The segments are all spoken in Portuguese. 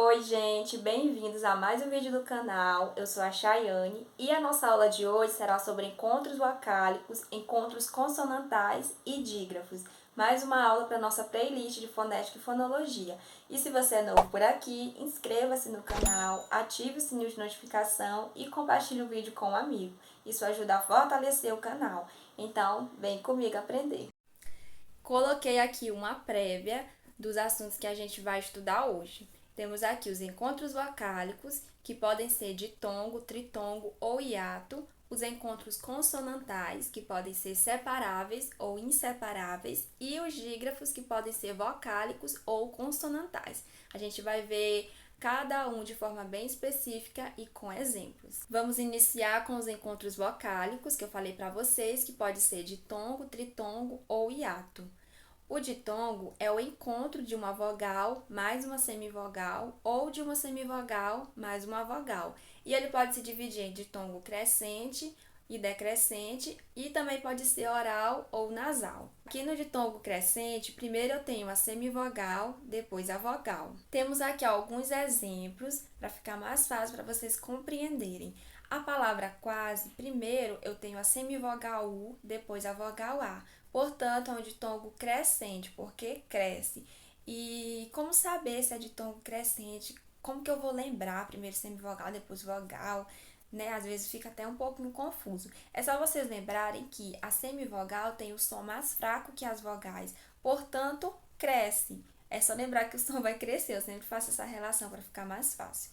Oi, gente, bem-vindos a mais um vídeo do canal. Eu sou a Chayane e a nossa aula de hoje será sobre encontros vocálicos, encontros consonantais e dígrafos. Mais uma aula para nossa playlist de fonética e fonologia. E se você é novo por aqui, inscreva-se no canal, ative o sininho de notificação e compartilhe o vídeo com um amigo. Isso ajuda a fortalecer o canal. Então, vem comigo aprender. Coloquei aqui uma prévia dos assuntos que a gente vai estudar hoje. Temos aqui os encontros vocálicos, que podem ser ditongo, tritongo ou hiato, os encontros consonantais, que podem ser separáveis ou inseparáveis, e os dígrafos, que podem ser vocálicos ou consonantais. A gente vai ver cada um de forma bem específica e com exemplos. Vamos iniciar com os encontros vocálicos, que eu falei para vocês, que pode ser ditongo, tritongo ou hiato. O ditongo é o encontro de uma vogal mais uma semivogal ou de uma semivogal mais uma vogal. E ele pode se dividir em ditongo crescente e decrescente e também pode ser oral ou nasal. Aqui no ditongo crescente, primeiro eu tenho a semivogal, depois a vogal. Temos aqui alguns exemplos para ficar mais fácil para vocês compreenderem. A palavra quase, primeiro eu tenho a semivogal U, depois a vogal A. Portanto, é um ditongo crescente, porque cresce. E como saber se é ditongo crescente? Como que eu vou lembrar primeiro semivogal, depois vogal? Né? Às vezes fica até um pouquinho confuso. É só vocês lembrarem que a semivogal tem o som mais fraco que as vogais, portanto, cresce. É só lembrar que o som vai crescer. Eu sempre faço essa relação para ficar mais fácil.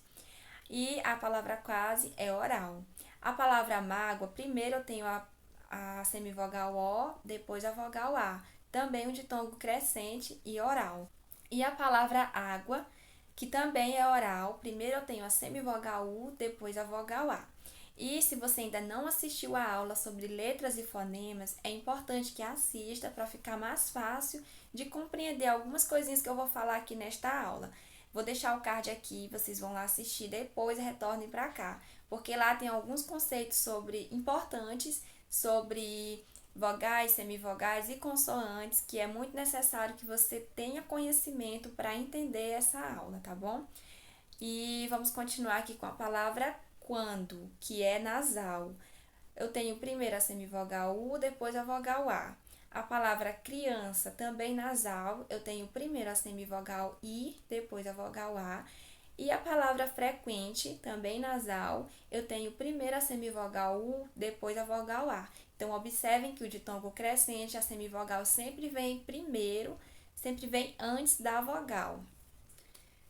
E a palavra quase é oral. A palavra mágoa, primeiro eu tenho a semivogal O, depois a vogal A. Também um ditongo crescente e oral. E a palavra água, que também é oral, primeiro eu tenho a semivogal U, depois a vogal A. E se você ainda não assistiu a aula sobre letras e fonemas, é importante que assista para ficar mais fácil de compreender algumas coisinhas que eu vou falar aqui nesta aula. Vou deixar o card aqui, vocês vão lá assistir depois e retornem para cá, porque lá tem alguns conceitos importantes sobre vogais, semivogais e consoantes, que é muito necessário que você tenha conhecimento para entender essa aula, tá bom? E vamos continuar aqui com a palavra quando, que é nasal. Eu tenho primeiro a semivogal U, depois a vogal A. A palavra criança, também nasal, eu tenho primeiro a semivogal I, depois a vogal A. E a palavra frequente, também nasal, eu tenho primeiro a semivogal U, depois a vogal A. Então, observem que o ditongo crescente, a semivogal sempre vem primeiro, sempre vem antes da vogal.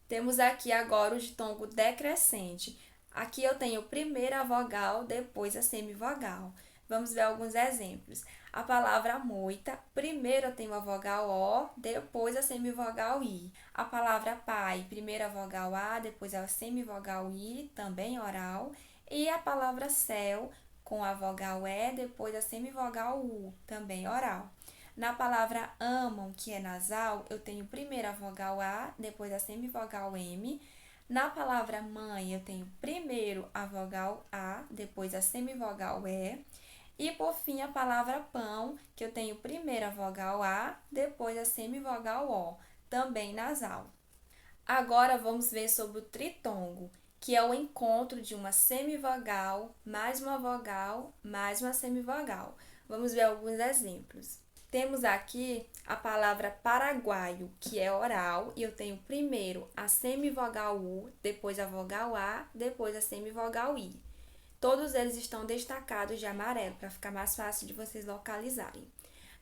Temos aqui agora o ditongo decrescente. Aqui eu tenho primeiro a vogal, depois a semivogal. Vamos ver alguns exemplos. A palavra moita, primeiro eu tenho a vogal O, depois a semivogal I. A palavra pai, primeiro a vogal A, depois a semivogal I, também oral. E a palavra céu, com a vogal E, depois a semivogal U, também oral. Na palavra amam, que é nasal, eu tenho primeiro a vogal A, depois a semivogal M. Na palavra mãe, eu tenho primeiro a vogal A, depois a semivogal E. E por fim, a palavra pão, que eu tenho primeiro a vogal A, depois a semivogal O, também nasal. Agora vamos ver sobre o tritongo, que é o encontro de uma semivogal, mais uma vogal, mais uma semivogal. Vamos ver alguns exemplos. Temos aqui a palavra paraguaio, que é oral, e eu tenho primeiro a semivogal U, depois a vogal A, depois a semivogal I. Todos eles estão destacados de amarelo, para ficar mais fácil de vocês localizarem.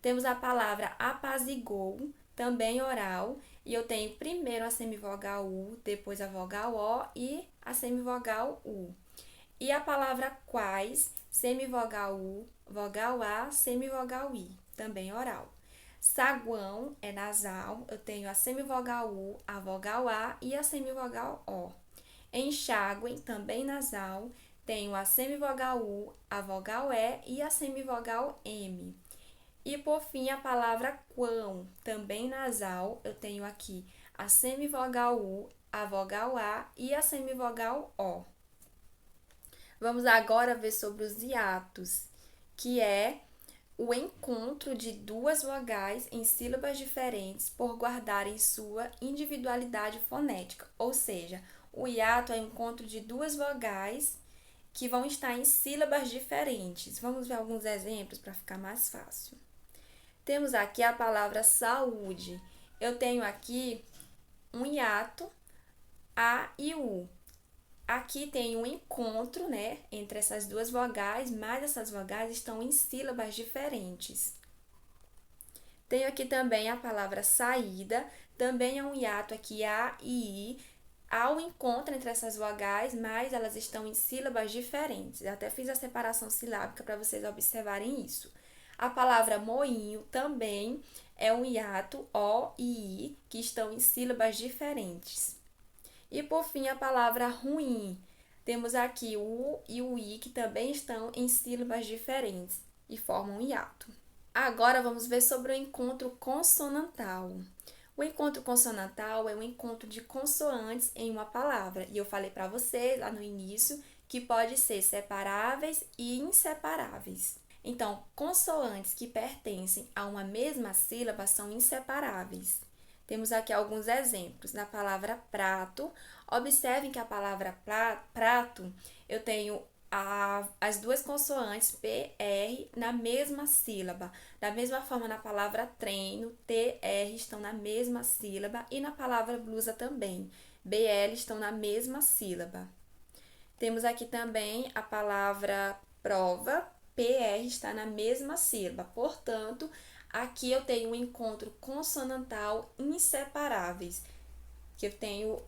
Temos a palavra apazigou, também oral, e eu tenho primeiro a semivogal U, depois a vogal O e a semivogal U. E a palavra quais, semivogal U, vogal A, semivogal I, também oral. Saguão é nasal, eu tenho a semivogal U, a vogal A e a semivogal O. Enxágue, também nasal, tenho a semivogal U, a vogal E e a semivogal M. E por fim, a palavra quão, também nasal, eu tenho aqui a semivogal U, a vogal A e a semivogal O. Vamos agora ver sobre os hiatos, que é o encontro de duas vogais em sílabas diferentes por guardarem sua individualidade fonética, ou seja, o hiato é o encontro de duas vogais que vão estar em sílabas diferentes. Vamos ver alguns exemplos para ficar mais fácil. Temos aqui a palavra saúde. Eu tenho aqui um hiato, A e U. Aqui tem um encontro, né, entre essas duas vogais, mas essas vogais estão em sílabas diferentes. Tenho aqui também a palavra saída, também é um hiato aqui A e I. Há um encontro entre essas vogais, mas elas estão em sílabas diferentes. Eu até fiz a separação silábica para vocês observarem isso. A palavra moinho também é um hiato O e I, que estão em sílabas diferentes. E por fim, a palavra ruim. Temos aqui o U e o I, que também estão em sílabas diferentes e formam um hiato. Agora vamos ver sobre o encontro consonantal. O encontro consonantal é um encontro de consoantes em uma palavra. E eu falei para vocês lá no início que pode ser separáveis e inseparáveis. Então, consoantes que pertencem a uma mesma sílaba são inseparáveis. Temos aqui alguns exemplos. Na palavra prato, observem que a palavra prato, eu tenho as duas consoantes PR na mesma sílaba. Da mesma forma, na palavra treino, TR estão na mesma sílaba e na palavra blusa também. BL estão na mesma sílaba. Temos aqui também a palavra prova, PR está na mesma sílaba. Portanto, aqui eu tenho um encontro consonantal inseparáveis, que eu tenho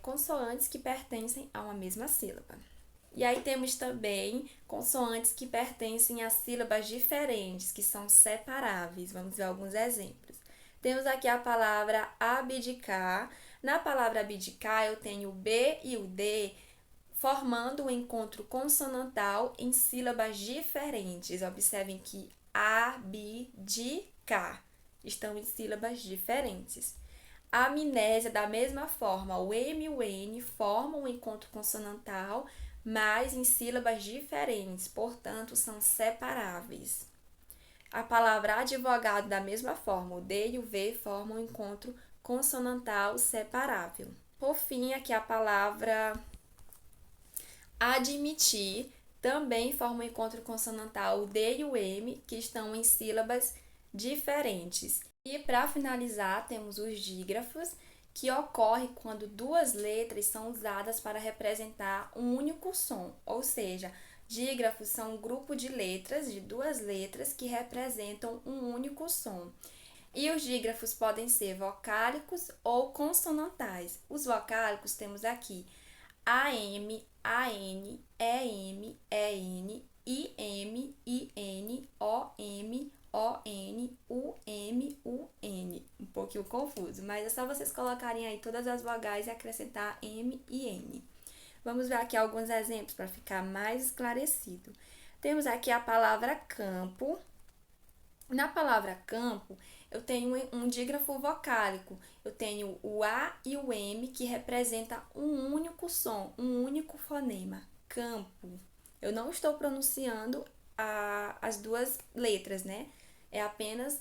consoantes que pertencem a uma mesma sílaba. E aí temos também consoantes que pertencem a sílabas diferentes, que são separáveis. Vamos ver alguns exemplos. Temos aqui a palavra abdicar. Na palavra abdicar, eu tenho o B e o D formando um encontro consonantal em sílabas diferentes. Observem que abdicar estão em sílabas diferentes. A amnésia, da mesma forma, o M e o N formam um encontro consonantal, mas em sílabas diferentes, portanto, são separáveis. A palavra advogado, da mesma forma, o D e o V formam um encontro consonantal separável. Por fim, aqui a palavra admitir também forma um encontro consonantal o D e o M, que estão em sílabas diferentes. E para finalizar, temos os dígrafos, que ocorre quando duas letras são usadas para representar um único som, ou seja, dígrafos são um grupo de letras, de duas letras, que representam um único som. E os dígrafos podem ser vocálicos ou consonantais. Os vocálicos temos aqui AM, AN, EM, EN, IM, IN, OM, ON, UM, UN. Um pouquinho confuso, mas é só vocês colocarem aí todas as vogais e acrescentar M e N. Vamos ver aqui alguns exemplos para ficar mais esclarecido. Temos aqui a palavra campo. Na palavra campo, eu tenho um dígrafo vocálico. Eu tenho o A e o M, que representa um único som, um único fonema. Campo. Eu não estou pronunciando as duas letras, né? É apenas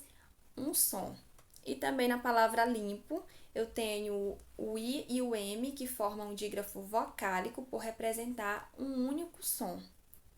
um som. E também na palavra limpo, eu tenho o I e o M, que formam um dígrafo vocálico por representar um único som.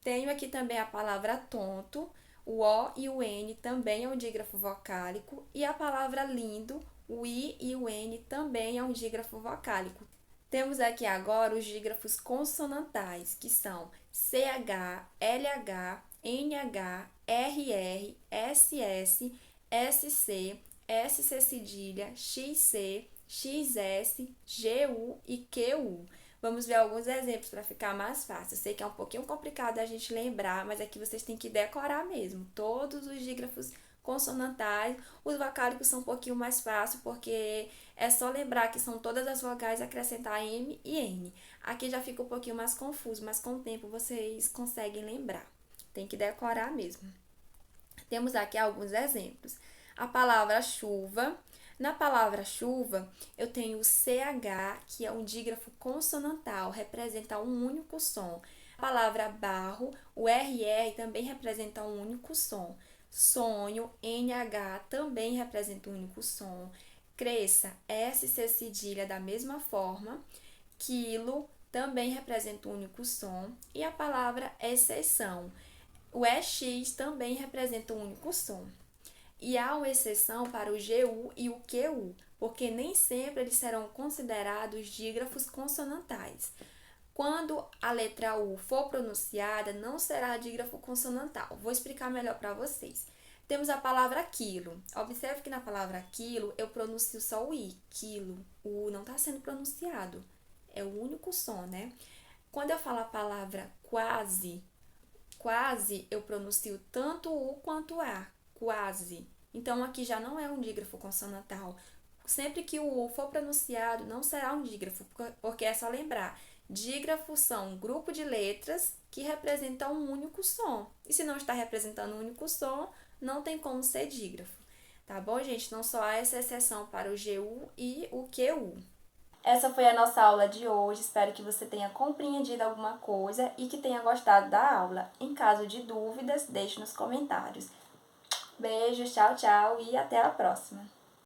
Tenho aqui também a palavra tonto, o O e o N também é um dígrafo vocálico. E a palavra lindo, o I e o N também é um dígrafo vocálico. Temos aqui agora os dígrafos consonantais, que são CH, LH, NH, RR, SS, SC, SC cedilha, XC, XS, GU e QU. Vamos ver alguns exemplos para ficar mais fácil. Eu sei que é um pouquinho complicado a gente lembrar, mas aqui vocês têm que decorar mesmo. Todos os dígrafos consonantais, os vocálicos são um pouquinho mais fácil, porque é só lembrar que são todas as vogais e acrescentar M e N. Aqui já fica um pouquinho mais confuso, mas com o tempo vocês conseguem lembrar. Tem que decorar mesmo. Temos aqui alguns exemplos. A palavra chuva. Na palavra chuva, eu tenho o CH, que é um dígrafo consonantal, representa um único som. A palavra barro, o RR também representa um único som. Sonho, NH, também representa um único som. Cresça, SC cedilha da mesma forma. Quilo, também representa um único som. E a palavra exceção. O EX também representa um único som. E há uma exceção para o GU e o QU, porque nem sempre eles serão considerados dígrafos consonantais. Quando a letra U for pronunciada, não será dígrafo consonantal. Vou explicar melhor para vocês. Temos a palavra quilo. Observe que na palavra quilo eu pronuncio só o I, quilo. O U não está sendo pronunciado. É o único som, né? Quando eu falo a palavra quase, quase eu pronuncio tanto o U quanto o A, quase. Então aqui já não é um dígrafo consonantal. Sempre que o U for pronunciado, não será um dígrafo, porque é só lembrar. Dígrafos são um grupo de letras que representam um único som. E se não está representando um único som, não tem como ser dígrafo. Tá bom, gente? Não só há essa exceção para o GU e o QU. Essa foi a nossa aula de hoje. Espero que você tenha compreendido alguma coisa e que tenha gostado da aula. Em caso de dúvidas, deixe nos comentários. Beijos, tchau, tchau e até a próxima!